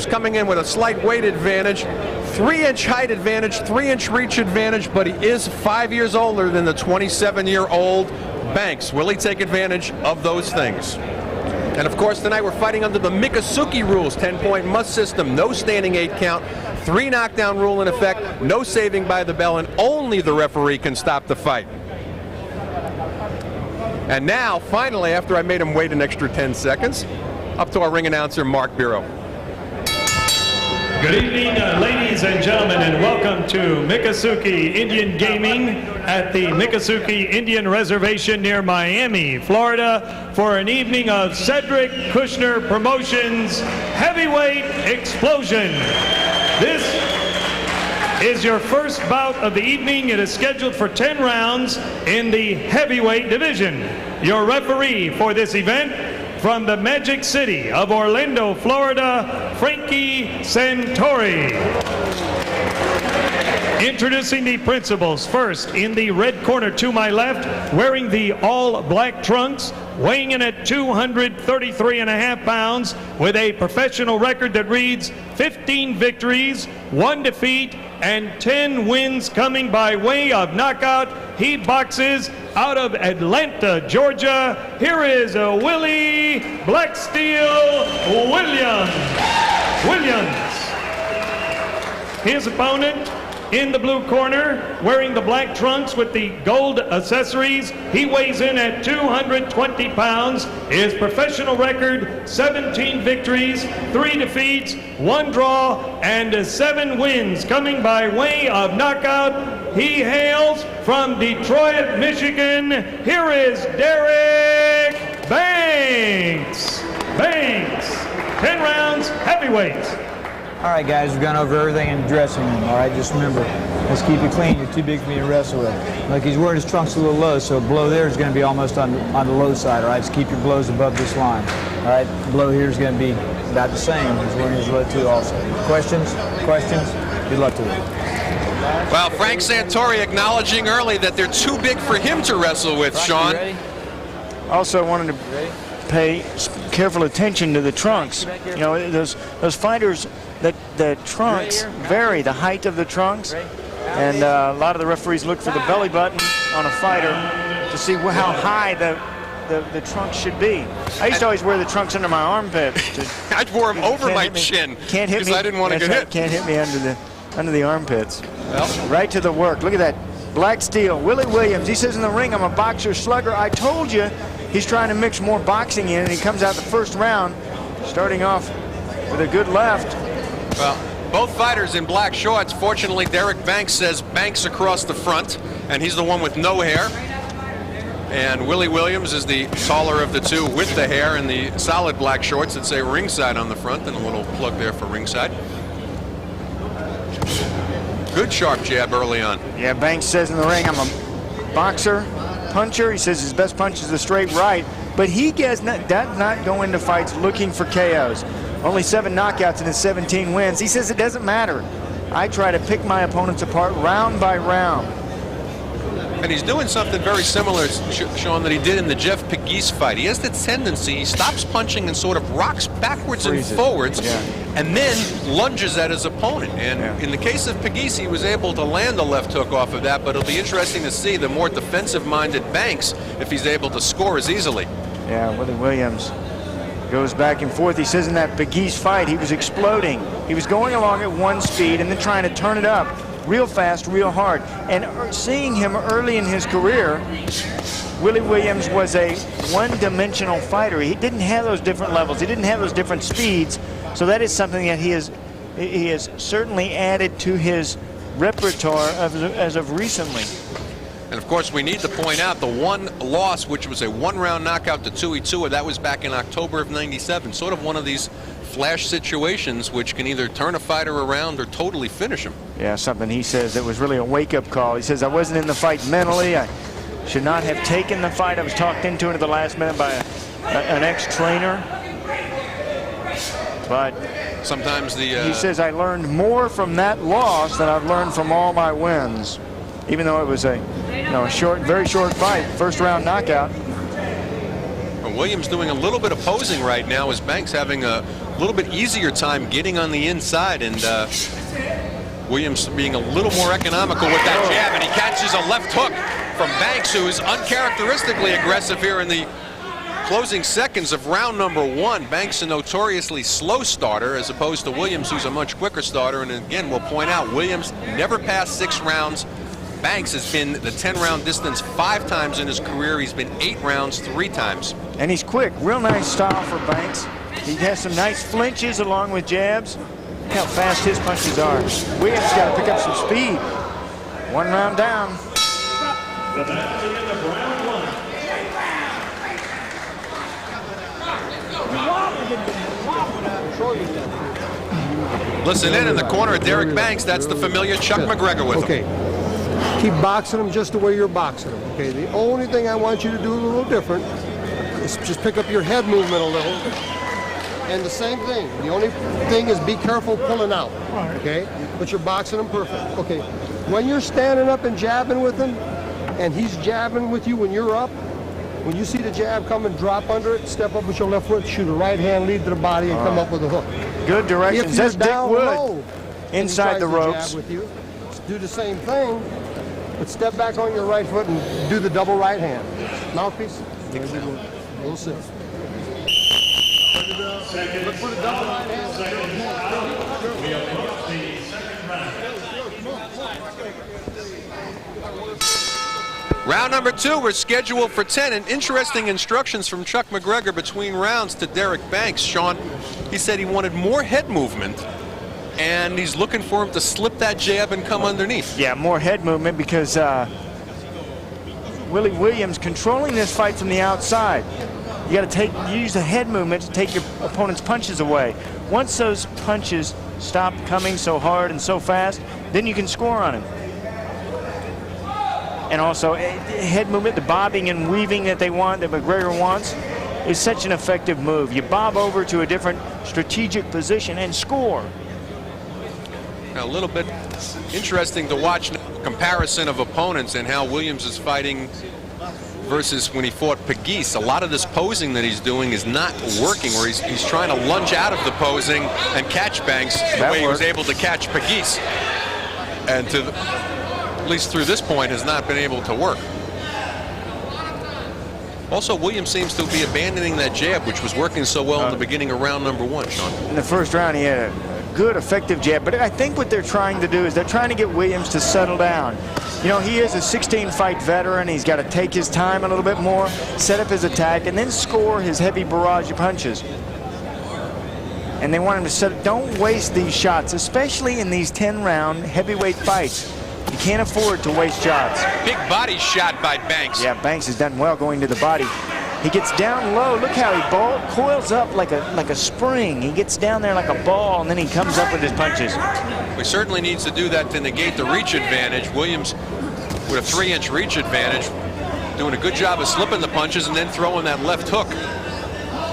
coming in with a slight weight advantage, 3-inch height advantage, 3-inch reach advantage, but he is 5 years older than the 27-year-old Banks. Will he take advantage of those things? And of course, tonight we're fighting under the Miccosukee rules, 10-point must system, no standing 8 count, 3 knockdown rule in effect, no saving by the bell, and only the referee can stop the fight. And now, finally, after I made him wait an extra 10 seconds, up to our ring announcer, Mark Bureau. Good evening, ladies and gentlemen, and welcome to Miccosukee Indian Gaming at the Miccosukee Indian Reservation near Miami, Florida, for an evening of Cedric Kushner Promotions Heavyweight Explosion. This is your first bout of the evening. It is scheduled for 10 rounds in the heavyweight division. Your referee for this event, from the Magic City of Orlando, Florida, Frankie Santori. Introducing the principals. First, in the red corner to my left, wearing the all-black trunks, weighing in at 233.5 pounds, with a professional record that reads 15 victories, 1 defeat, and 10 wins coming by way of knockout. He boxes out of Atlanta, Georgia. Here is Willie Blacksteel Williams. His opponent in the blue corner, wearing the black trunks with the gold accessories. He weighs in at 220 pounds. His professional record, 17 victories, 3 defeats, 1 draw, and 7 wins coming by way of knockout. He hails from Detroit, Michigan. Here is Derrick Banks. 10 rounds, heavyweight. All right, guys, we've gone over everything in the dressing room. All right, just remember, let's keep it clean. You're too big for me to wrestle with. Look, he's wearing his trunks a little low, so below there is going to be almost on the low side. All right, so keep your blows above this line. All right, below here is going to be about the same. He's wearing his low too also. Questions? Good luck to you. Well, Frank Santori acknowledging early that they're too big for him to wrestle with, Sean. Also wanted to pay careful attention to the trunks. You know, those fighters, the trunks vary, the height of the trunks, and a lot of the referees look for the belly button on a fighter to see how high the trunks should be. I used to always wear the trunks under my armpit. I wore them over my chin because I didn't want to get hit. Can't hit me under the armpits. Well, right to the work. Look at that black steel. Willie Williams. He says in the ring, "I'm a boxer slugger." I told you, he's trying to mix more boxing in, and he comes out the first round, starting off with a good left. Well, both fighters in black shorts. Fortunately, Derrick Banks says Banks across the front, and he's the one with no hair. And Willie Williams is the taller of the two with the hair and the solid black shorts that say ringside on the front, and a little plug there for ringside. Good sharp jab early on. Yeah, Banks says in the ring, "I'm a boxer, puncher." He says his best punch is the straight right, but he does not go into fights looking for KOs. Only 7 knockouts in his 17 wins. He says it doesn't matter. I try to pick my opponents apart round by round. And he's doing something very similar, Sean, that he did in the Jeff Pegues fight. He has the tendency, he stops punching and sort of rocks backwards and forwards, and then lunges at his opponent. And in the case of Pegues, he was able to land a left hook off of that, but it'll be interesting to see the more defensive-minded Banks if he's able to score as easily. Yeah, Willie Williams goes back and forth. He says in that Pegues fight, he was exploding. He was going along at 1 speed and then trying to turn it up real fast, real hard. And seeing him early in his career, Willie Williams was a one-dimensional fighter. He didn't have those different levels. He didn't have those different speeds. So that is something that he has certainly added to his repertoire as of recently. And of course, we need to point out the one loss, which was a 1-round knockout to Tui Tua. That was back in October of '97. Sort of one of these flash situations which can either turn a fighter around or totally finish him. Yeah, something he says that was really a wake-up call. He says, "I wasn't in the fight mentally. I should not have taken the fight. I was talked into it at the last minute by an ex-trainer." But sometimes he says, "I learned more from that loss than I've learned from all my wins." Even though it was a very short fight, first-round knockout. Williams doing a little bit of posing right now, as Banks having a little bit easier time getting on the inside, and Williams being a little more economical with that jab, and he catches a left hook from Banks, who is uncharacteristically aggressive here in the closing seconds of round number 1. Banks, a notoriously slow starter, as opposed to Williams, who's a much quicker starter. And again, we'll point out, Williams never passed 6 rounds. Banks has been the 10-round distance 5 times in his career. He's been 8 rounds 3 times. And he's quick. Real nice style for Banks. He has some nice flinches along with jabs. Look how fast his punches are. Williams got to pick up some speed. 1 round down. The battle at the end of round 1. Listen in the corner of Derrick Banks. That's the familiar Chuck McGregor with him. Okay. Keep boxing him just the way you're boxing him. Okay. The only thing I want you to do a little different is just pick up your head movement a little. And the same thing. The only thing is be careful pulling out. Okay. But you're boxing him perfect. Okay. When you're standing up and jabbing with him, and he's jabbing with you when you're up, when you see the jab come and drop under it, step up with your left foot, shoot a right hand, lead to the body, and come up with a hook. Good directions. That's Dick Wood low, inside the ropes. Jab with you, do the same thing, but step back on your right foot and do the double right hand. Mouthpiece. We'll see. Look for the double right hand. We approach the second round. Round number 2, we're scheduled for 10, and interesting instructions from Chuck McGregor between rounds to Derrick Banks. Sean, he said he wanted more head movement, and he's looking for him to slip that jab and come underneath. Yeah, more head movement, because Willie Williams controlling this fight from the outside. You got to use the head movement to take your opponent's punches away. Once those punches stop coming so hard and so fast, then you can score on him. And also, head movement, the bobbing and weaving that they want, that McGregor wants, is such an effective move. You bob over to a different strategic position and score. A little bit interesting to watch comparison of opponents and how Williams is fighting versus when he fought Pegues. A lot of this posing that he's doing is not working, where he's trying to lunge out of the posing and catch Banks the way he was able to catch Pegues. And at least through this point, has not been able to work. Also, Williams seems to be abandoning that jab, which was working so well in the beginning of round number 1, Sean. In the first round, he had a good, effective jab. But I think what they're trying to do is they're trying to get Williams to settle down. You know, he is a 16-fight veteran. He's got to take his time a little bit more, set up his attack, and then score his heavy barrage of punches. And they want him to set. Don't waste these shots, especially in these 10-round heavyweight fights. You can't afford to waste shots. Big body shot by Banks. Yeah, Banks has done well going to the body. He gets down low. Look how he coils up like a spring. He gets down there like a ball, and then he comes up with his punches. He certainly needs to do that to negate the reach advantage. Williams, with a 3-inch reach advantage, doing a good job of slipping the punches and then throwing that left hook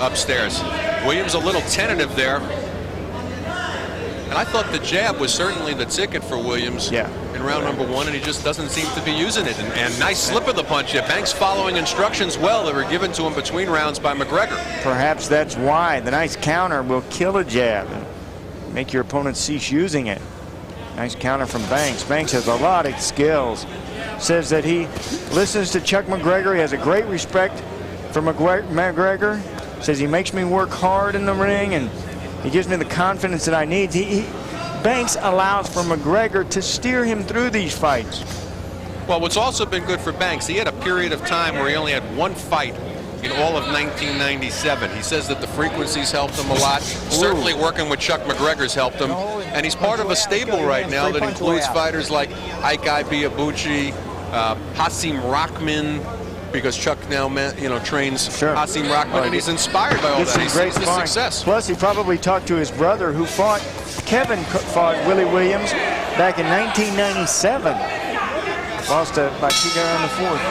upstairs. Williams a little tentative there. And I thought the jab was certainly the ticket for Williams in round number 1, and he just doesn't seem to be using it. And nice slip of the punch. Yeah, Banks following instructions well that were given to him between rounds by McGregor. Perhaps that's why. The nice counter will kill a jab and make your opponent cease using it. Nice counter from Banks. Banks has a lot of skills. Says that he listens to Chuck McGregor. He has a great respect for McGregor. Says he makes me work hard in the ring, and he gives me the confidence that I need. Banks allows for McGregor to steer him through these fights. Well, what's also been good for Banks, he had a period of time where he only had 1 fight in all of 1997. He says that the frequencies helped him a lot. Certainly working with Chuck McGregor's helped him. And he's part of a stable right now that includes fighters like Ike Ibeabuchi, Hasim Rahman, because Chuck now trains Hasim Rahman, and he's inspired by all that. He sees the success. Plus, he probably talked to his brother, who Kevin fought Willie Williams back in 1997. Lost by TKO on the 4th.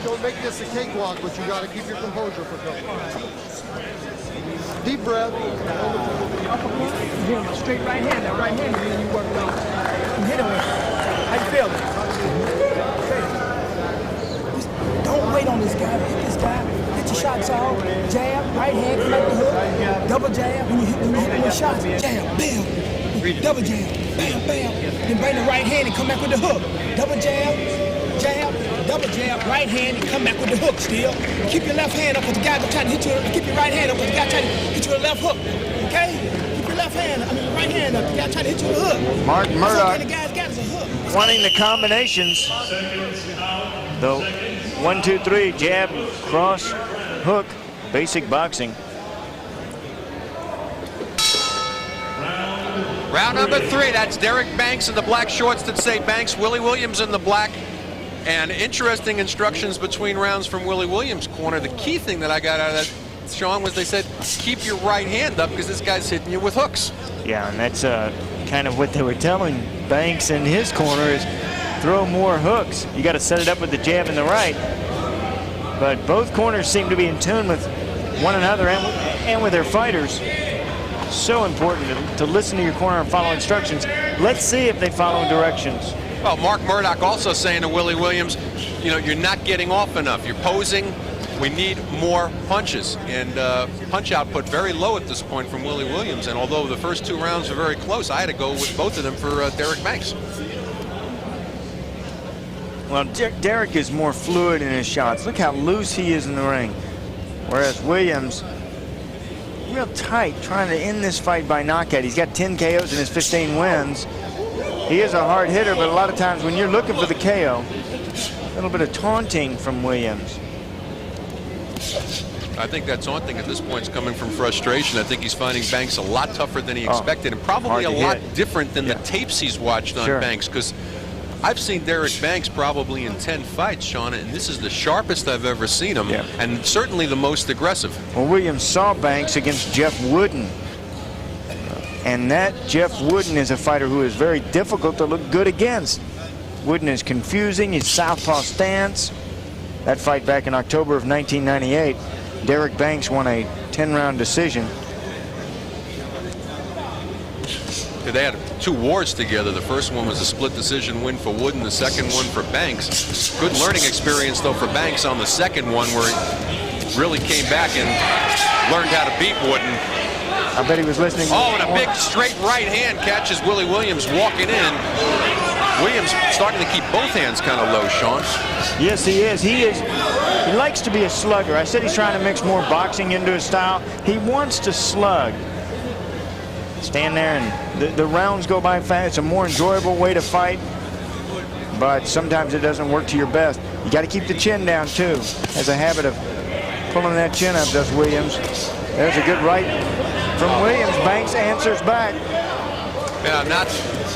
Don't make this a cakewalk, but you got to keep your composure for a couple. Deep breath. Give him a straight right hand. That right hand, you work with. You hit him with. How you feel? When you hit the shots, jab, bam, double jab, bam, bam. Then bring the right hand and come back with the hook. Double jab, jab, double jab, right hand and come back with the hook still. Keep your left hand up because the guy trying to hit you. Keep your right hand up because the guy trying to hit you with a left hook. Okay? Keep your left hand, right hand up. The guy trying to hit you with a hook. Mark Murdoch the guy's got is a hook. wanting the combinations. The 1, 2, 3, jab, cross, hook, basic boxing. Round number 3, that's Derrick Banks in the black shorts that say Banks, Willie Williams in the black. And interesting instructions between rounds from Willie Williams' corner. The key thing that I got out of that, Sean, was they said, keep your right hand up because this guy's hitting you with hooks. Yeah, and that's kind of what they were telling Banks in his corner is throw more hooks. You got to set it up with the jab and the right. But both corners seem to be in tune with one another and with their fighters. So important to listen to your corner and follow instructions. Let's see if they follow directions. Well, Mark Murdoch also saying to Willie Williams, you know, you're not getting off enough. You're posing. We need more punches. And punch output very low at this point from Willie Williams. And although the first 2 rounds were very close, I had to go with both of them for Derrick Banks. Well, Derrick is more fluid in his shots. Look how loose he is in the ring. Whereas Williams, real tight, trying to end this fight by knockout. He's got 10 KOs in his 15 wins. He is a hard hitter, but a lot of times when you're looking for the KO, a little bit of taunting from Williams. I think that taunting at this point is coming from frustration. I think he's finding Banks a lot tougher than he expected, and probably a lot different than the tapes he's watched on Banks, because I've seen Derrick Banks probably in 10 fights, Sean, and this is the sharpest I've ever seen him, and certainly the most aggressive. Well, Williams saw Banks against Jeff Wooden, and that Jeff Wooden is a fighter who is very difficult to look good against. Wooden is confusing, his southpaw stance. That fight back in October of 1998, Derrick Banks won a 10-round decision. They had 2 wars together. The first one was a split decision win for Wooden, the second one for Banks. Good learning experience, though, for Banks on the second one, where he really came back and learned how to beat Wooden. I bet he was listening. Oh, and a big straight right hand catches Willie Williams walking in. Williams starting to keep both hands kind of low, Sean. Yes, he is. He likes to be a slugger. I said he's trying to mix more boxing into his style. He wants to slug. Stand there and the rounds go by fast. It's a more enjoyable way to fight, but sometimes it doesn't work to your best. You got to keep the chin down too. Has a habit of pulling that chin up, does Williams. There's a good right from Williams. Banks answers back. Yeah,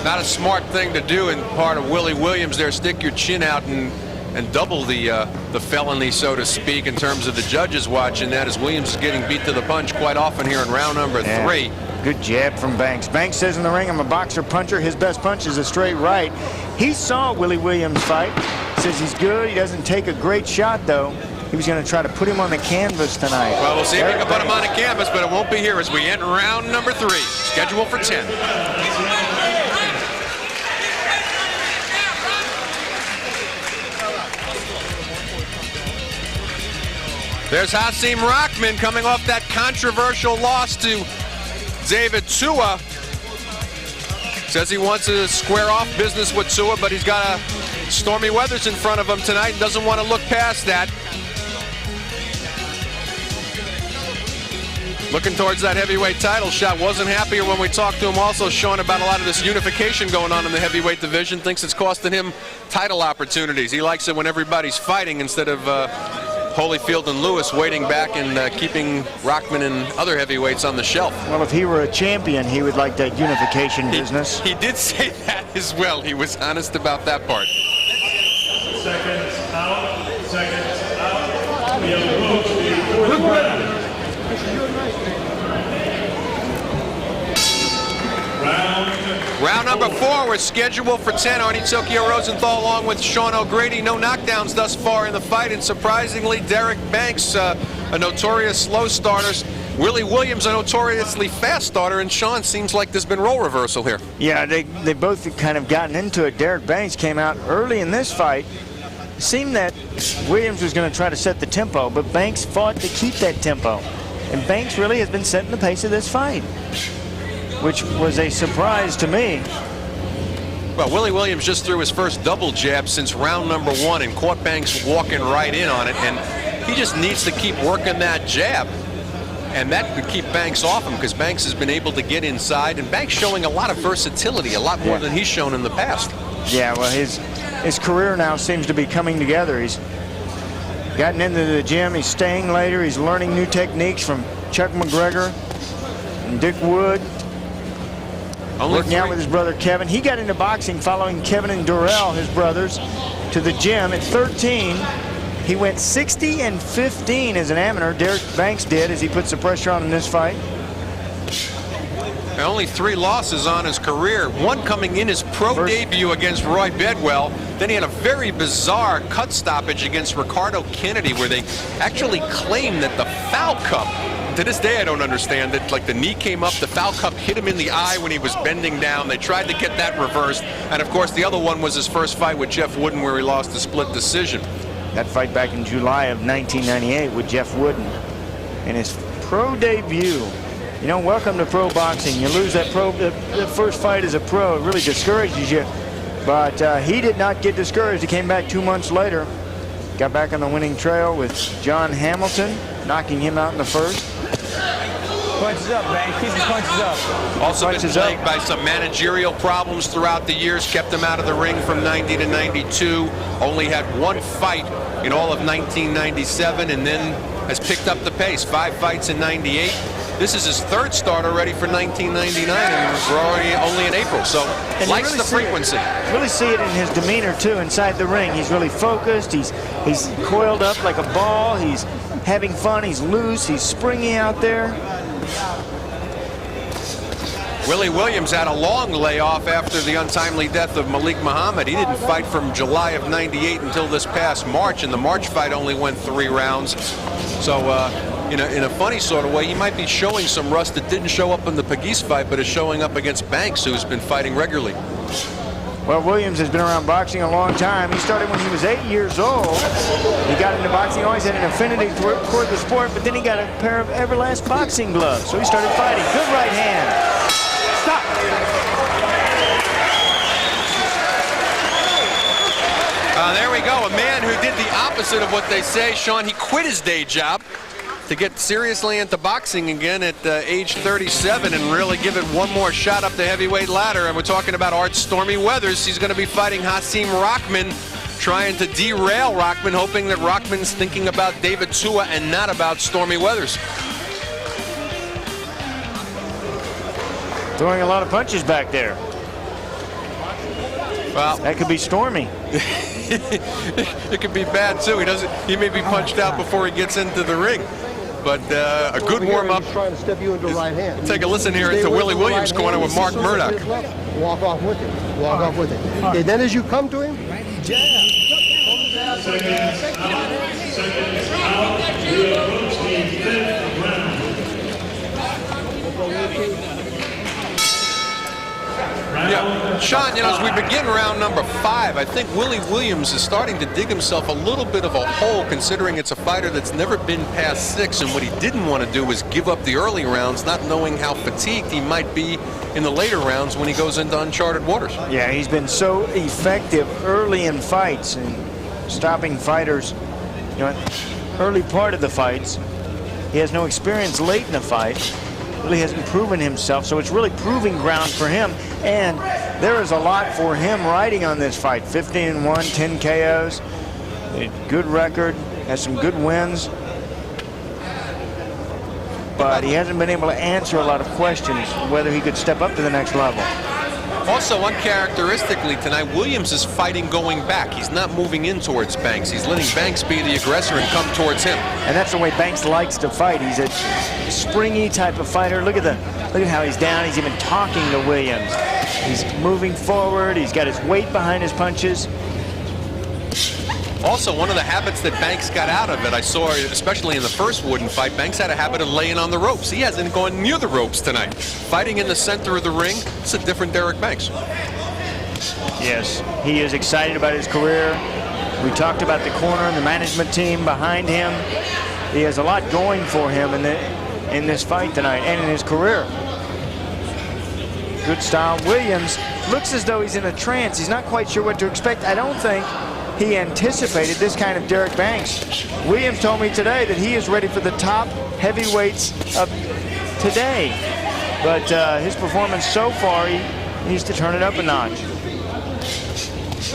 not a smart thing to do in part of Willie Williams there. Stick your chin out and double the felony, so to speak, in terms of the judges watching that, as Williams is getting beat to the punch quite often here in round number 3. Good jab from Banks. Banks says in the ring, I'm a boxer puncher. His best punch is a straight right. He saw Willie Williams fight. Says he's good. He doesn't take a great shot, though. He was going to try to put him on the canvas tonight. Well, we'll see if we can put him on the canvas, but it won't be here as we enter round number 3, scheduled for 10. There's Hasim Rahman coming off that controversial loss to David Tua. Says he wants to square off business with Tua, but he's got stormy weathers in front of him tonight and doesn't want to look past that. Looking towards that heavyweight title shot. Wasn't happier when we talked to him also, Sean, about a lot of this unification going on in the heavyweight division. Thinks it's costing him title opportunities. He likes it when everybody's fighting instead of Holyfield and Lewis waiting back and keeping Rahman and other heavyweights on the shelf. Well, if he were a champion, he would like that unification business. He did say that as well. He was honest about that part. Seconds out. Seconds out. We approach the 4th round. Round number 4, we're scheduled for 10. Arnie Tokyo Rosenthal along with Sean O'Grady. No knockdowns thus far in the fight, and surprisingly, Derrick Banks, a notorious slow starter. Willie Williams, a notoriously fast starter, and Sean, seems like there's been role reversal here. Yeah, they both have kind of gotten into it. Derrick Banks came out early in this fight. It seemed that Williams was going to try to set the tempo, but Banks fought to keep that tempo. And Banks really has been setting the pace of this fight, which was a surprise to me. Well, Willie Williams just threw his first double jab since round number 1 and caught Banks walking right in on it, and he just needs to keep working that jab, and that could keep Banks off him, because Banks has been able to get inside, and Banks showing a lot of versatility, a lot more than he's shown in the past. Yeah, well, his career now seems to be coming together. He's gotten into the gym, he's staying later, he's learning new techniques from Chuck McGregor and Dick Wood. Working out with his brother Kevin. He got into boxing following Kevin and Durrell, his brothers, to the gym. At 13, he went 60-15 as an amateur. Derrick Banks did, as he puts the pressure on in this fight. Only 3 losses on his career, one coming in his pro debut against Roy Bedwell. Then he had a very bizarre cut stoppage against Ricardo Kennedy, where they actually claimed that the foul cup, to this day I don't understand it, like the knee came up, the foul cup hit him in the eye when he was bending down. They tried to get that reversed, and of course the other one was his first fight with Jeff Wooden, where he lost a split decision. That fight back in July of 1998 with Jeff Wooden in his pro debut. You know, welcome to pro boxing. You lose that the first fight as a pro, it really discourages you. But he did not get discouraged. He came back 2 months later, got back on the winning trail with John Hamilton, knocking him out in the first. Punches up, man. Keep his punches up. Also been plagued by some managerial problems throughout the years, kept him out of the ring from 90 to 92. Only had 1 fight in all of 1997, and then has picked up the pace. 5 fights in 98. This is his 3rd start already for 1999, and we're already only in April, so likes really the frequency. Really see it in his demeanor too inside the ring. He's really focused. He's coiled up like a ball. He's having fun. He's loose. He's springy out there. Willie Williams had a long layoff after the untimely death of Malik Muhammad. He didn't fight from July of 98 until this past March, and the March fight only went 3 rounds. So in a funny sort of way, he might be showing some rust that didn't show up in the Pegues fight, but is showing up against Banks, who's been fighting regularly. Well, Williams has been around boxing a long time. He started when he was 8 years old. He got into boxing, always had an affinity toward the sport, but then he got a pair of Everlast boxing gloves, so he started fighting. Good right hand. Stop. There we go. A man who did the opposite of what they say. Sean, he quit his day job to get seriously into boxing again at age 37 and really give it one more shot up the heavyweight ladder. And we're talking about Art Stormy Weathers. He's going to be fighting Hasim Rahman, trying to derail Rahman, hoping that Rahman's thinking about David Tua and not about Stormy Weathers. Throwing a lot of punches back there. Well, that could be Stormy. It could be bad too. He may be punched out before he gets into the ring. But a good warm-up. Trying to step you into right hand. Take a listen here to Willie Williams' corner with Mark Murdoch. Walk off with it. Walk off with it. Okay, then as you come to him, Yeah, Sean, as we begin round number 5, I think Willie Williams is starting to dig himself a little bit of a hole, considering it's a fighter that's never been past 6, and what he didn't want to do was give up the early rounds, not knowing how fatigued he might be in the later rounds when he goes into uncharted waters. Yeah, he's been so effective early in fights and stopping fighters, early part of the fights. He has no experience late in the fight. Really hasn't proven himself, so it's really proving ground for him, and there is a lot for him riding on this fight. 15-1, 10 KOs, a good record, has some good wins, but he hasn't been able to answer a lot of questions whether he could step up to the next level. Also, uncharacteristically tonight, Williams is fighting going back. He's not moving in towards Banks. He's letting Banks be the aggressor and come towards him. And that's the way Banks likes to fight. He's a springy type of fighter. Look at how he's down. He's even talking to Williams. He's moving forward. He's got his weight behind his punches. Also, one of the habits that Banks got out of it, I saw, especially in the first Wooden fight, Banks had a habit of laying on the ropes. He hasn't gone near the ropes tonight. Fighting in the center of the ring, it's a different Derrick Banks. Yes, he is excited about his career. We talked about the corner and the management team behind him. He has a lot going for him, and in this fight tonight and in his career. Good style. Williams looks as though he's in a trance. He's not quite sure what to expect. I don't think he anticipated this kind of Derrick Banks. Williams told me today that he is ready for the top heavyweights of today. But his performance so far, he needs to turn it up a notch.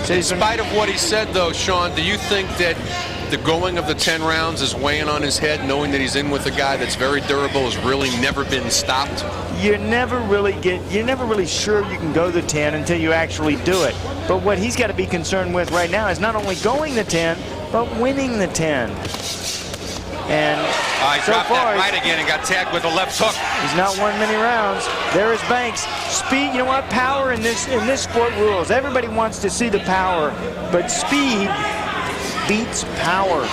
In spite of what he said, though, Sean, do you think that the going of the 10 rounds is weighing on his head, knowing that he's in with a guy that's very durable, has really never been stopped? You're never really sure you can go the 10 until you actually do it. But what he's got to be concerned with right now is not only going the 10, but winning the 10. And he so dropped far, that right again and got tagged with a left hook. He's not won many rounds. There is Banks. Speed, you know what? Power in this sport rules. Everybody wants to see the power, but speed beats power.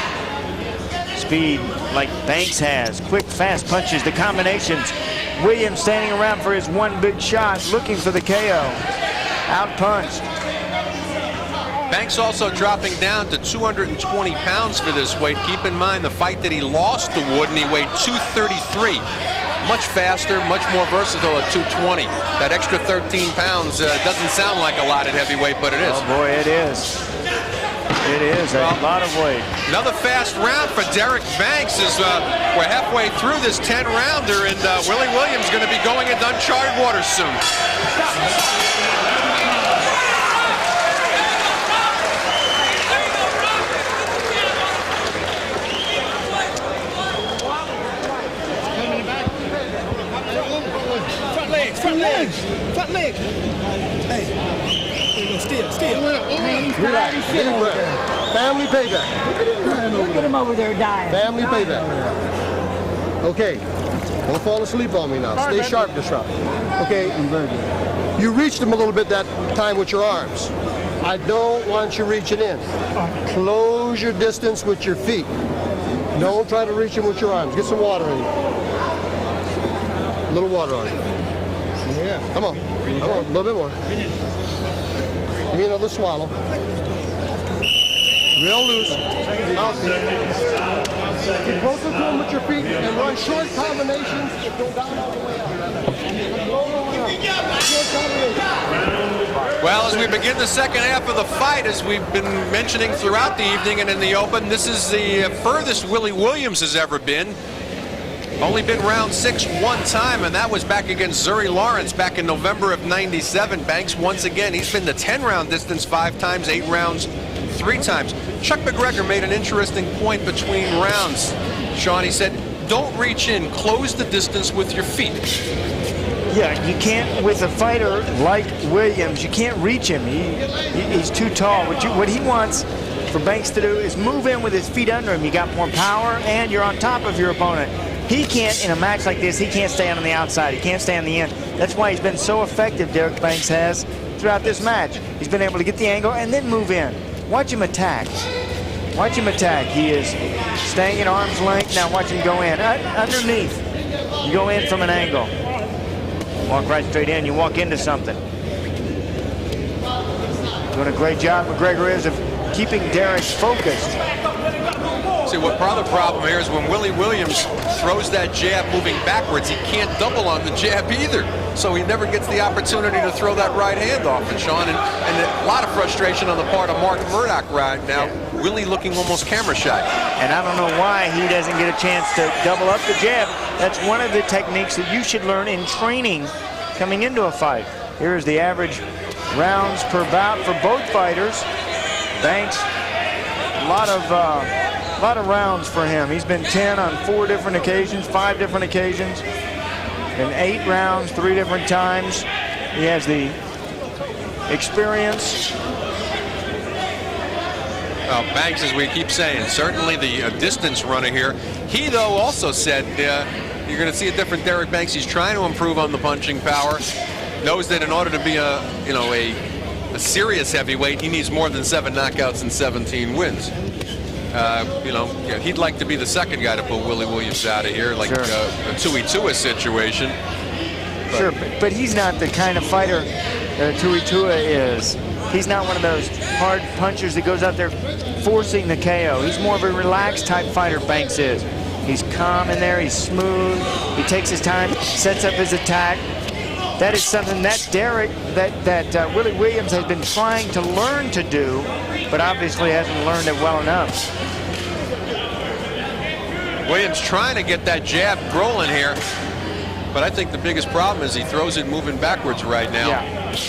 Speed, like Banks has. Quick, fast punches, the combinations. Williams standing around for his one big shot, looking for the KO. Out-punched. Banks also dropping down to 220 pounds for this weight. Keep in mind the fight that he lost to Wooden, he weighed 233. Much faster, much more versatile at 220. That extra 13 pounds doesn't sound like a lot at heavyweight, but it is. Oh boy, it is. It is a lot of weight. Another fast round for Derrick Banks as we're halfway through this 10-rounder, and Willie Williams going to be going into uncharted waters soon. Front legs. Hey, still. Relax. Family payback. Look at him over there dying. Family payback. Okay. Don't fall asleep on me now. Stay sharp this round. Okay. You reached him a little bit that time with your arms. I don't want you reaching in. Close your distance with your feet. Don't try to reach him with your arms. Get some water in you. A little water on you. Yeah. Come on. A little bit more. Give me another swallow. Real loose. Get closer to him with your feet and run short combinations that go down all the way up. Well, as we begin the second half of the fight, as we've been mentioning throughout the evening and in the open, this is the furthest Willie Williams has ever been. Only been round 6 one time, and that was back against Zuri Lawrence back in November of '97. Banks, once again, he's been the 10-round distance 5 times, 8 rounds 3 times. Chuck McGregor made an interesting point between rounds. Sean, he said, don't reach in, close the distance with your feet. Yeah, you can't, with a fighter like Williams, you can't reach him. He's too tall. What he wants for Banks to do is move in with his feet under him. You got more power, and you're on top of your opponent. He can't, in a match like this, he can't stand on the outside. He can't stay on the end. That's why he's been so effective, Derrick Banks has, throughout this match. He's been able to get the angle and then move in. Watch him attack. Watch him attack. He is staying at arm's length. Now watch him go in. Underneath. You go in from an angle. Walk right straight in. You walk into something. Doing a great job, McGregor is, of keeping Derrick focused. See, what part of the problem here is when Willie Williams throws that jab moving backwards, he can't double on the jab either. So he never gets the opportunity to throw that right hand off. And Sean, and a lot of frustration on the part of Mark Murdoch right now. Yeah. Willie looking almost camera shy. And I don't know why he doesn't get a chance to double up the jab. That's one of the techniques that you should learn in training coming into a fight. Here's the average rounds per bout for both fighters. Banks, a lot of rounds for him. He's been 10 on 4 different occasions, 5 different occasions, and 8 rounds 3 different times. He has the experience. Well, Banks, as we keep saying, certainly the distance runner here. He, though, also said you're going to see a different Derrick Banks. He's trying to improve on the punching power. Knows that in order to be a serious heavyweight, he needs more than 7 knockouts and 17 wins. He'd like to be the second guy to pull Willie Williams out of here, like a Tui Tua situation. Sure, but he's not the kind of fighter Tui Tua is. He's not one of those hard punchers that goes out there forcing the KO. He's more of a relaxed type fighter, Banks is. He's calm in there. He's smooth. He takes his time, sets up his attack. That is something that Derrick, that Willie Williams has been trying to learn to do, but obviously hasn't learned it well enough. Williams trying to get that jab rolling here, but I think the biggest problem is he throws it moving backwards right now.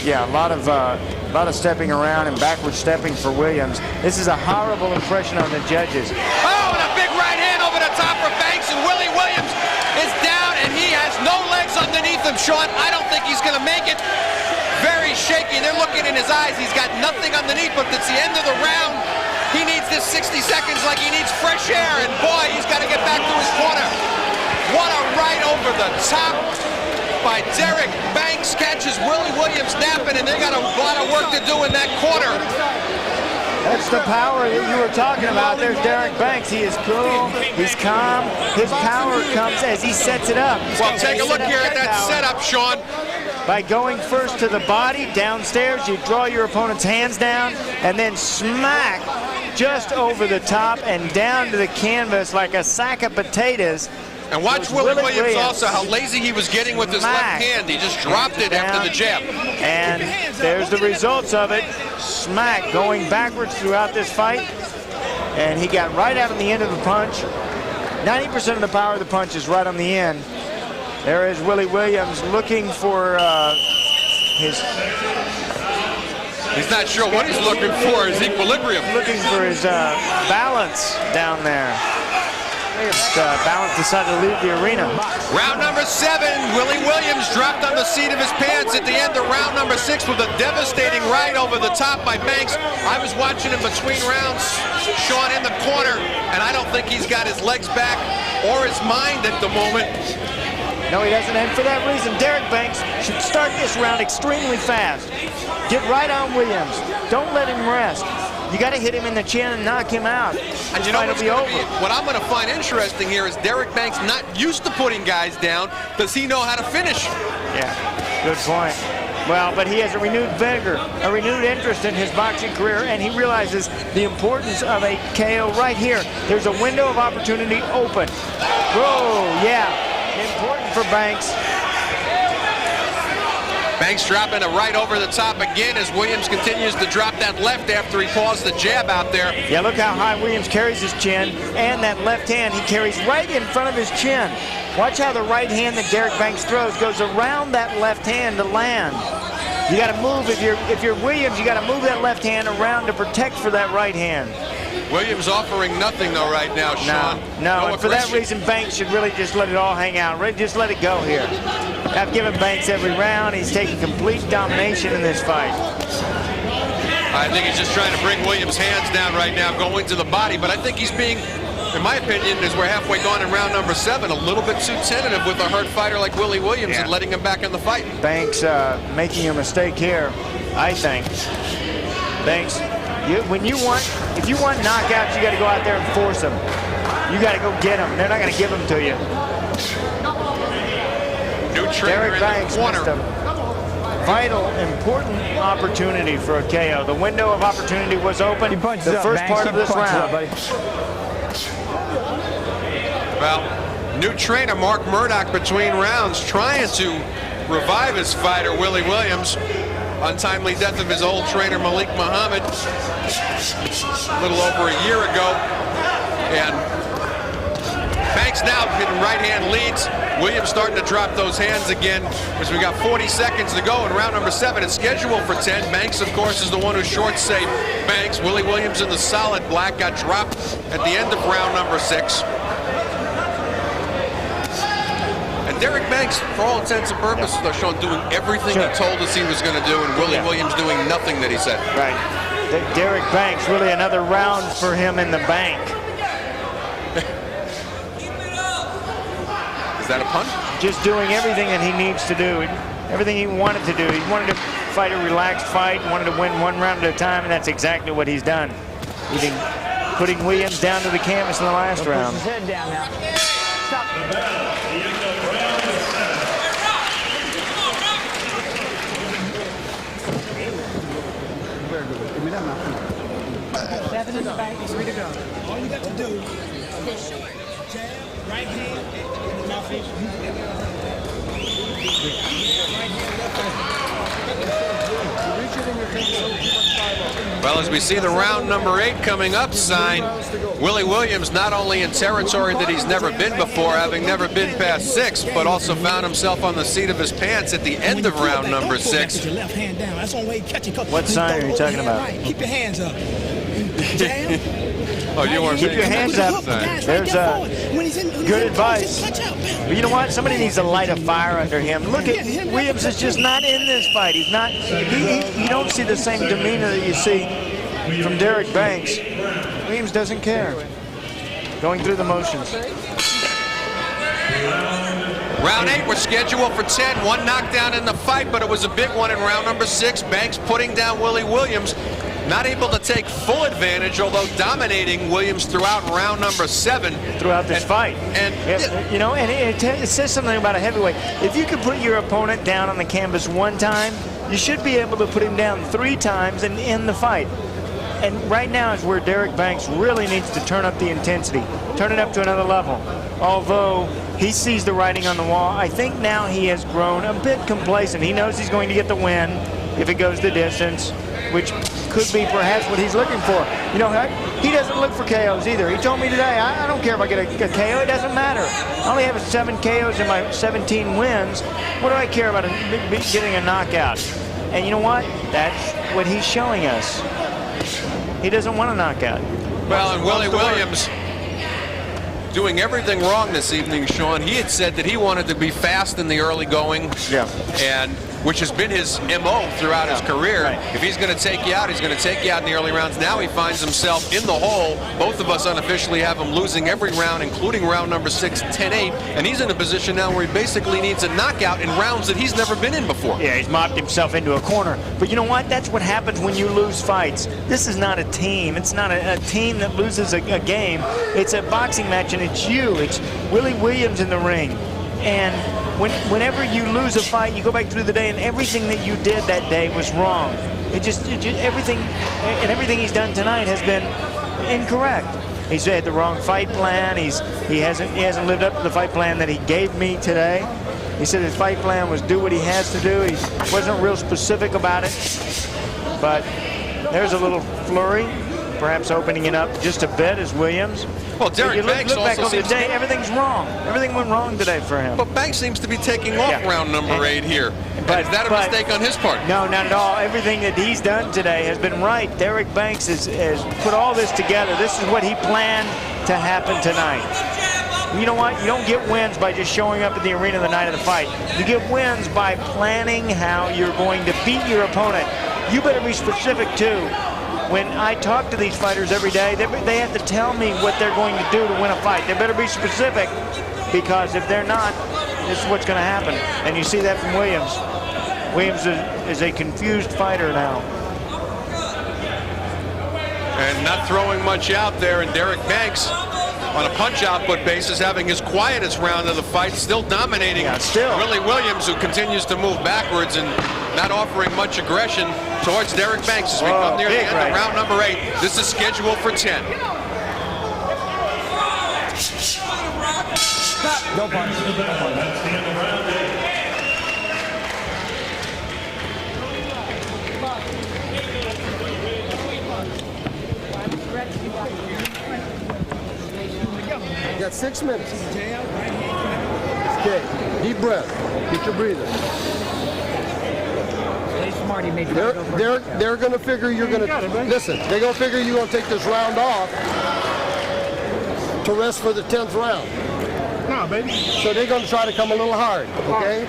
Yeah, a lot of stepping around and backward stepping for Williams. This is a horrible impression on the judges. Oh, and a big right hand over the top for Banks, and Willie Williams is down, and he has no legs underneath him, Sean. I don't think he's going to make it. Very shaky. They're looking in his eyes. He's got nothing underneath, but it's the end of the round. He needs this 60 seconds like he needs fresh air, and boy, he's got to get back to his corner. What a right over the top by Derrick. Banks catches Willie Williams napping, and they got a lot of work to do in that corner. That's the power that you were talking about. There's Derrick Banks. He is cool. He's calm. His power comes as he sets it up. Well, take a look here at that setup, Sean. By going first to the body, downstairs, you draw your opponent's hands down, and then smack just over the top and down to the canvas like a sack of potatoes. And watch Willie Williams also, how lazy he was getting with his left hand. He just dropped it after the jab. And there's the results of it. Smack going backwards throughout this fight. And he got right out on the end of the punch. 90% of the power of the punch is right on the end. There is Willie Williams looking for his... He's not sure what he's looking for, his equilibrium. Looking for his balance down there. Balance decided to leave the arena. Round number 7, Willie Williams dropped on the seat of his pants at the end of round number 6 with a devastating right over the top by Banks. I was watching him between rounds, Sean, in the corner, and I don't think he's got his legs back or his mind at the moment. No, he doesn't, and for that reason, Derrick Banks should start this round extremely fast. Get right on Williams. Don't let him rest. You got to hit him in the chin and knock him out. And you know what I'm going to find interesting here is Derrick Banks not used to putting guys down. Does he know how to finish? Yeah, good point. Well, but he has a renewed vigor, a renewed interest in his boxing career, and he realizes the importance of a KO right here. There's a window of opportunity open. Whoa, yeah. Important for Banks. Banks dropping a right over the top again as Williams continues to drop that left after he paused the jab out there. Yeah, look how high Williams carries his chin, and that left hand he carries right in front of his chin. Watch how the right hand that Derrick Banks throws goes around that left hand to land. You got to move, if you're Williams, you got to move that left hand around to protect for that right hand. Williams offering nothing though right now, Sean. No, and for that reason, Banks should really just let it all hang out. Just let it go here. I've given Banks every round. He's taking complete domination in this fight. I think he's just trying to bring Williams' hands down right now, going to the body, but I think he's being, in my opinion, as we're halfway gone in round number 7, a little bit too tentative with a hurt fighter like Willie Williams and letting him back in the fight. Banks making a mistake here, I think. Banks, if you want knockouts, you got to go out there and force them. You got to go get them. They're not going to give them to you. New trainer Derrick Banks in the corner. missed a vital, important opportunity for a KO. The window of opportunity was open. The first part of this round. Well, new trainer Mark Murdoch between rounds trying to revive his fighter Willie Williams. Untimely death of his old trainer Malik Muhammad a little over a year ago. And Banks now getting right hand leads. Williams starting to drop those hands again as we got 40 seconds to go in round number 7. It's scheduled for 10. Banks, of course, is the one who short saved Banks. Willie Williams in the solid black got dropped at the end of round number 6. And Derrick Banks, for all intents and purposes, they're showing doing everything he told us he was going to do, and Willie Williams doing nothing that he said. Right. Derrick Banks, really another round for him in the bank. Is that a pun? Just doing everything that he needs to do, everything he wanted to do. He wanted to fight a relaxed fight, wanted to win one round at a time, and that's exactly what he's done. He's been putting Williams down to the canvas in the last round. Push his head down now. Stop. Seven in the bank, 3 to go. All you got to do is jab, Right hand, and the mouth is. Well, as we see the round number 8 coming up sign, Willie Williams not only in territory that he's never been before, having never been past 6, but also found himself on the seat of his pants at the end of round number 6. What sign are you talking about? Keep your hands up. Jab. Oh, you want to Keep your hands up. There's good advice. But you know what? Somebody needs to light a fire under him. Look at Williams is just not in this fight. He's not. You don't see the same demeanor that you see from Derrick Banks. Williams doesn't care. Going through the motions. Round 8 was scheduled for 10. One knockdown in the fight, but it was a big one in round number 6. Banks putting down Willie Williams. Not able to take full advantage, although dominating Williams throughout round number 7. Throughout this fight. And you know, and it says something about a heavyweight. If you can put your opponent down on the canvas one time, you should be able to put him down 3 times and end the fight. And right now is where Derrick Banks really needs to turn up the intensity, turn it up to another level. Although he sees the writing on the wall, I think now he has grown a bit complacent. He knows he's going to get the win if it goes the distance, which could be perhaps what he's looking for. You know, he doesn't look for KOs either. He told me today, I don't care if I get a KO, it doesn't matter. I only have 7 KOs in my 17 wins. What do I care about getting a knockout? And you know what? That's what he's showing us. He doesn't want a knockout. well, and Willie Williams doing everything wrong this evening, Sean. He had said that he wanted to be fast in the early going. Yeah. And which has been his MO throughout his career. Right. If he's going to take you out, he's going to take you out in the early rounds. Now he finds himself in the hole. Both of us unofficially have him losing every round, including round number 6, 10-8. And he's in a position now where he basically needs a knockout in rounds that he's never been in before. Yeah, he's mopped himself into a corner. But you know what? That's what happens when you lose fights. This is not a team. It's not a team that loses a game. It's a boxing match, and it's you. It's Willie Williams in the ring. And whenever you lose a fight, you go back through the day, and everything that you did that day was wrong. Everything he's done tonight has been incorrect. He's had the wrong fight plan. He hasn't lived up to the fight plan that he gave me today. He said his fight plan was do what he has to do. He wasn't real specific about it. But there's a little flurry, perhaps opening it up just a bit as Williams. Well, Derrick Banks look back also over the day, everything's wrong. Everything went wrong today for him. But Banks seems to be taking off round number 8 here. But is that a mistake on his part? No, not at all. Everything that he's done today has been right. Derrick Banks has put all this together. This is what he planned to happen tonight. You know what? You don't get wins by just showing up at the arena the night of the fight. You get wins by planning how you're going to beat your opponent. You better be specific, too. When I talk to these fighters every day, they have to tell me what they're going to do to win a fight. They better be specific, because if they're not, this is what's going to happen. And you see that from Williams. Williams is a confused fighter now. And not throwing much out there, and Derrick Banks on a punch output basis having his quietest round of the fight, still dominating Willie Williams, who continues to move backwards and not offering much aggression towards Derrick Banks as we come near the end of round number 8. This is scheduled for 10. Don't punch. You got 6 minutes. Okay, deep breath. Get your breathing. They're going to figure you're going to listen. They're going to figure you're going to take this round off to rest for the 10th round. No, baby. So they're going to try to come a little hard. Okay.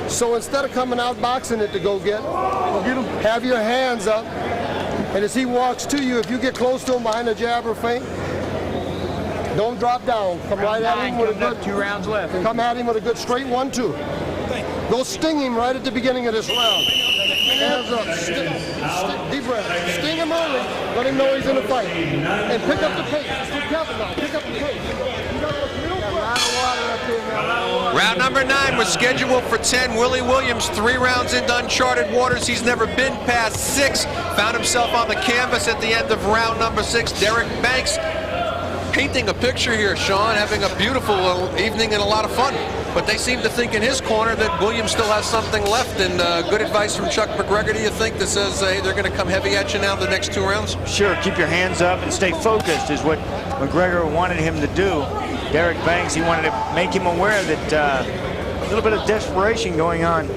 So instead of coming out boxing it to go get him, have your hands up, and as he walks to you, if you get close to him behind a jab or feint, don't drop down. Come right at him with a good 2 rounds left. Come at him with a good straight 1-2. Go sting him right at the beginning of this round. Hands up. Deep breath. Sting him early. Let him know he's in a fight. And pick up the pace. Be careful now. Pick up the pace. Round number 9 was scheduled for 10. Willie Williams, 3 rounds into uncharted waters. He's never been past 6. Found himself on the canvas at the end of round number 6. Derrick Banks painting a picture here, Sean, having a beautiful evening and a lot of fun. But they seem to think in his corner that Williams still has something left. And good advice from Chuck McGregor, do you think, that says, hey, they're going to come heavy at you now the next 2 rounds? Sure, keep your hands up and stay focused is what McGregor wanted him to do. Derrick Banks, he wanted to make him aware that a little bit of desperation going on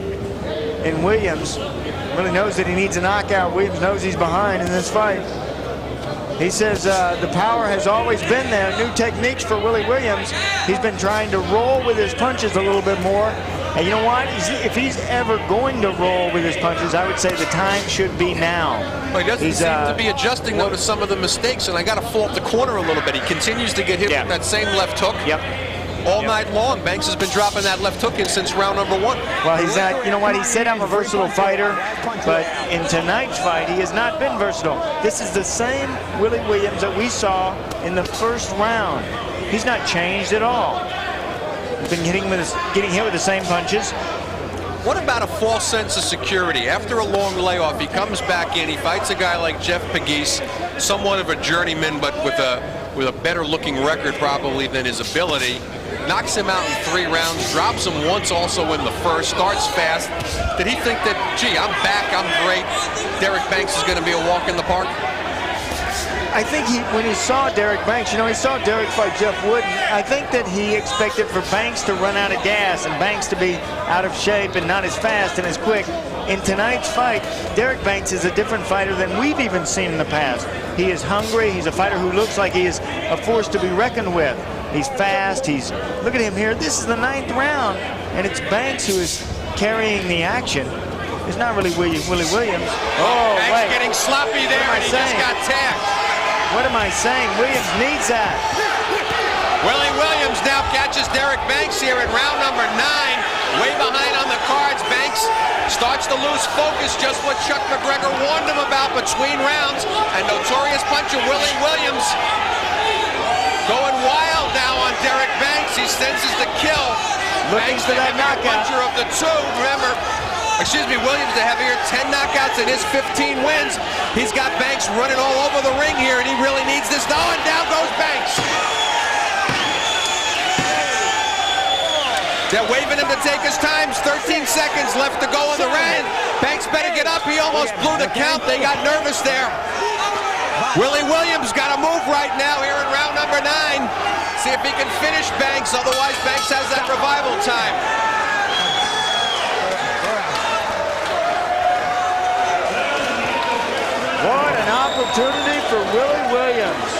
in Williams. Really knows that he needs a knockout. Williams knows he's behind in this fight. He says the power has always been there. New techniques for Willie Williams. He's been trying to roll with his punches a little bit more. And you know what? If he's ever going to roll with his punches, I would say the time should be now. Well, he doesn't seem to be adjusting, though, to some of the mistakes. And I got to fault the corner a little bit. He continues to get hit with that same left hook. All night long. Banks has been dropping that left hook in since round number 1. Well, he's not, you know what, he said I'm a versatile fighter, but in tonight's fight, he has not been versatile. This is the same Willie Williams that we saw in the first round. He's not changed at all. He's been getting hit with the same punches. What about a false sense of security? After a long layoff, he comes back in, he fights a guy like Jeff Pegues, somewhat of a journeyman, but with a better looking record probably than his ability. Knocks him out in 3 rounds, drops him once also in the first, starts fast. Did he think that, gee, I'm back, I'm great, Derrick Banks is going to be a walk in the park? I think when he saw Derrick Banks, you know, he saw Derrick fight Jeff Wooden. I think that he expected for Banks to run out of gas and Banks to be out of shape and not as fast and as quick. In tonight's fight, Derrick Banks is a different fighter than we've even seen in the past. He is hungry. He's a fighter who looks like he is a force to be reckoned with. He's fast. Look at him here. This is the 9th round, and it's Banks who is carrying the action. It's not really Willie Williams. Oh, Banks wait. getting sloppy there, and he just got tagged. What am I saying? Williams needs that. Willie Williams now catches Derrick Banks here in round number 9. Way behind on the cards. Banks starts to lose focus, just what Chuck McGregor warned him about between rounds. And notorious puncher Willie Williams going wild now on Derrick Banks. He senses the kill. Looking for that knockout. Puncher of the 2. Remember, Williams the heavier, 10 knockouts in his 15 wins. He's got Banks running all over the ring here, and he really needs this. Oh, and down goes Banks. They're waving him to take his time. 13 seconds left to go in the round. Banks better get up. He almost blew the count. They got nervous there. Willie Williams got a move right now here in round number 9. See if he can finish Banks. Otherwise, Banks has that revival time. What an opportunity for Willie Williams.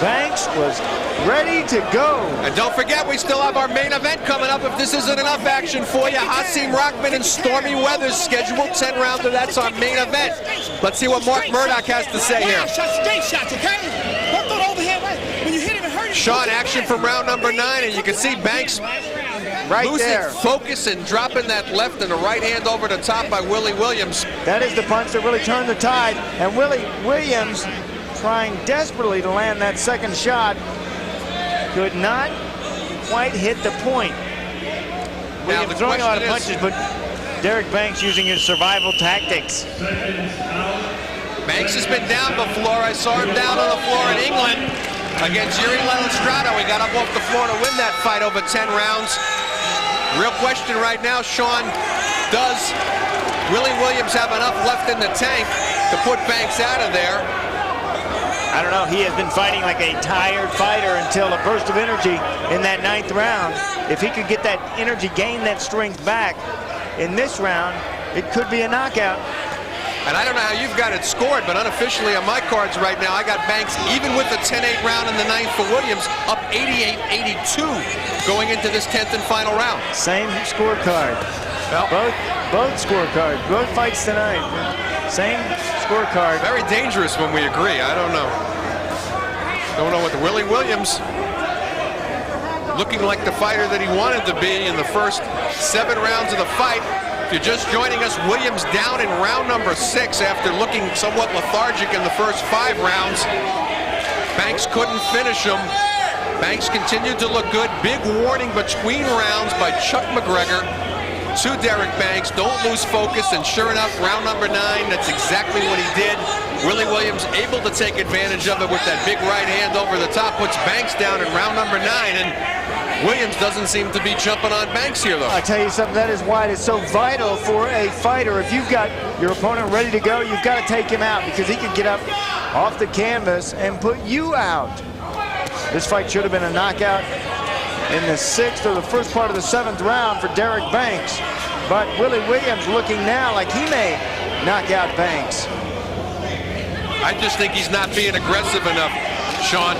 Banks was ready to go. And don't forget, we still have our main event coming up. If this isn't enough action for you, Hasim Rockman and Stormy Weathers scheduled 10 rounds, and that's our main event. Let's see what Mark Murdoch has to say here. Straight shots, okay? Don't throw it overhead. When you hit him, it hurts. Sean, action from round number 9, and you can see Banks losing focus and dropping that left and the right hand over the top by Willie Williams. That is the punch that really turned the tide. And Willie Williams, trying desperately to land that second shot, could not quite hit the point. Williams throwing a lot of punches, but Derrick Banks using his survival tactics. Banks has been down before. I saw him down on the floor in England against Yuri Lelestrado. He got up off the floor to win that fight over 10 rounds. Real question right now, Sean, does Willie Williams have enough left in the tank to put Banks out of there? I don't know. He has been fighting like a tired fighter until a burst of energy in that 9th round. If he could get that energy, gain that strength back in this round, it could be a knockout. And I don't know how you've got it scored, but unofficially on my cards right now, I got Banks, even with the 10-8 round in the 9th for Williams, up 88-82 going into this 10th and final round. Same scorecard. Well, both scorecards, both fights tonight. Same scorecard. Very dangerous when we agree. I don't know. Don't know what the Willie Williams, looking like the fighter that he wanted to be in the first 7 rounds of the fight. If you're just joining us, Williams down in round number 6 after looking somewhat lethargic in the first 5 rounds. Banks couldn't finish him. Banks continued to look good. Big warning between rounds by Chuck McGregor. to Derrick Banks. Don't lose focus, and sure enough, round number 9, that's exactly what he did. Willie Williams able to take advantage of it with that big right hand over the top, puts Banks down in round number 9, and Williams doesn't seem to be jumping on Banks here, though. I'll tell you something, that is why it is so vital for a fighter. If you've got your opponent ready to go, you've got to take him out, because he can get up off the canvas and put you out. This fight should have been a knockout in the 6th or the first part of the 7th round for Derrick Banks. But Willie Williams looking now like he may knock out Banks. I just think he's not being aggressive enough, Sean.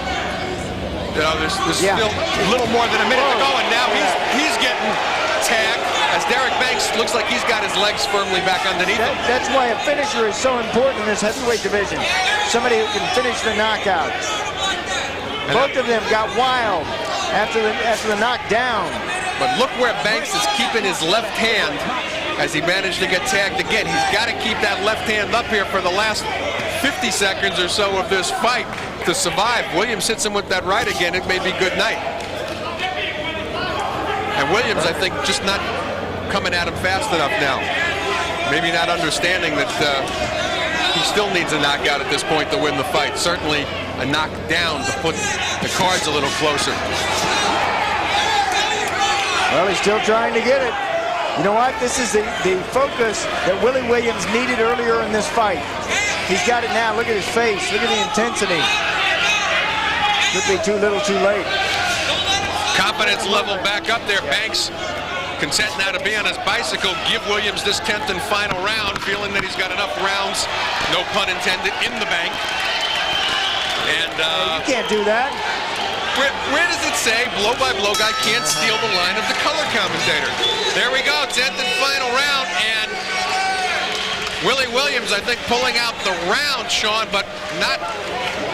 You know, there's still a little more than a minute to go, and now he's getting tagged as Derrick Banks looks like he's got his legs firmly back underneath him. That's why a finisher is so important in this heavyweight division. Somebody who can finish the knockout. Both of them got wild after the knockdown. But look where Banks is keeping his left hand as he managed to get tagged again. He's got to keep that left hand up here for the last 50 seconds or so of this fight to survive. Williams hits him with that right again. It may be good night. And Williams, I think, just not coming at him fast enough now. Maybe not understanding that he still needs a knockout at this point to win the fight. Certainly a knockdown to put the cards a little closer. Well, he's still trying to get it. You know what? This is the focus that Willie Williams needed earlier in this fight. He's got it now. Look at his face. Look at the intensity. Could be too little, too late. Confidence level back up there. Banks content now to be on his bicycle. Give Williams this 10th and final round, feeling that he's got enough rounds, no pun intended, in the bank. And you can't do that. Where does it say blow by blow guy can't steal the line of the color commentator? There we go, 10th and final round, and Willie Williams, I think, pulling out the round, Sean, but not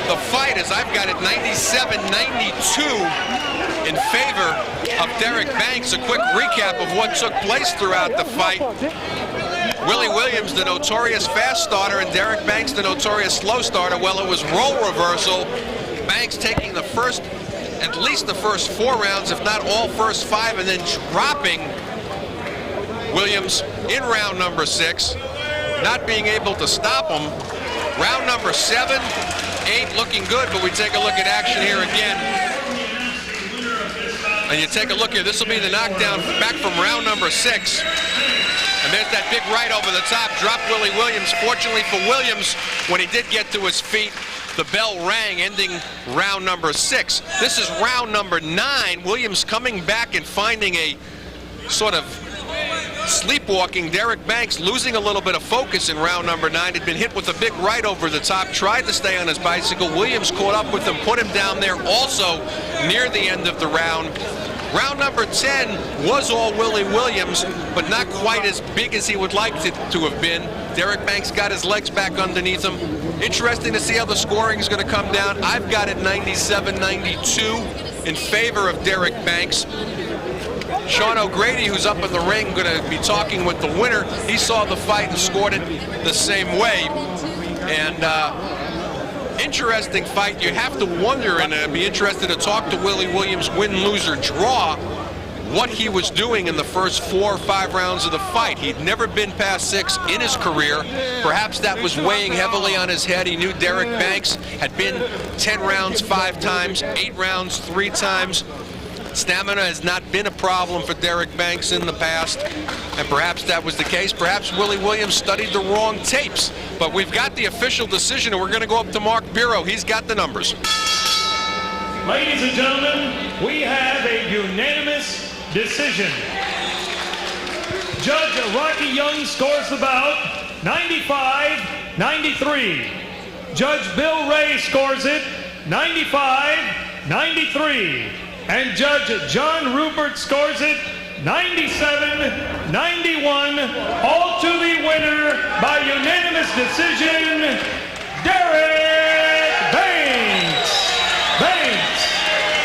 the fight, as I've got it 97-92 in favor of Derrick Banks. A quick recap of what took place throughout the fight. Willie Williams, the notorious fast starter, and Derrick Banks, the notorious slow starter. Well, it was role reversal. Banks taking the first, at least the first 4 rounds, if not all first 5, and then dropping Williams in round number 6, not being able to stop him. Round number 7, 8 looking good, but we take a look at action here again. And you take a look here, this will be the knockdown back from round number 6. And there's that big right over the top, dropped Willie Williams. Fortunately for Williams, when he did get to his feet, the bell rang, ending round number 6. This is round number 9. Williams coming back and finding a sort of sleepwalking Derrick Banks, losing a little bit of focus in round number 9. Had been hit with a big right over the top, tried to stay on his bicycle. Williams caught up with him, put him down there also near the end of the round. Round number 10 was all Willie Williams, but not quite as big as he would like it to have been. Derrick Banks got his legs back underneath him. Interesting to see how the scoring is going to come down. I've got it 97-92 in favor of Derrick Banks. Sean O'Grady, who's up in the ring, going to be talking with the winner. He saw the fight and scored it the same way. And interesting fight. You have to wonder, and be interested to talk to Willie Williams, win, lose, or draw, what he was doing in the first 4 or 5 rounds of the fight. He'd never been past 6 in his career. Perhaps that was weighing heavily on his head. He knew Derrick Banks had been 10 rounds 5 times, 8 rounds 3 times. Stamina has not been a problem for Derrick Banks in the past, and perhaps that was the case. Perhaps Willie Williams studied the wrong tapes. But we've got the official decision, and we're going to go up to Mark Biro. He's got the numbers. Ladies and gentlemen, we have a unanimous decision. Judge Rocky Young scores the bout 95-93. Judge Bill Ray scores it 95-93. And Judge John Rupert scores it 97-91. All to the winner by unanimous decision,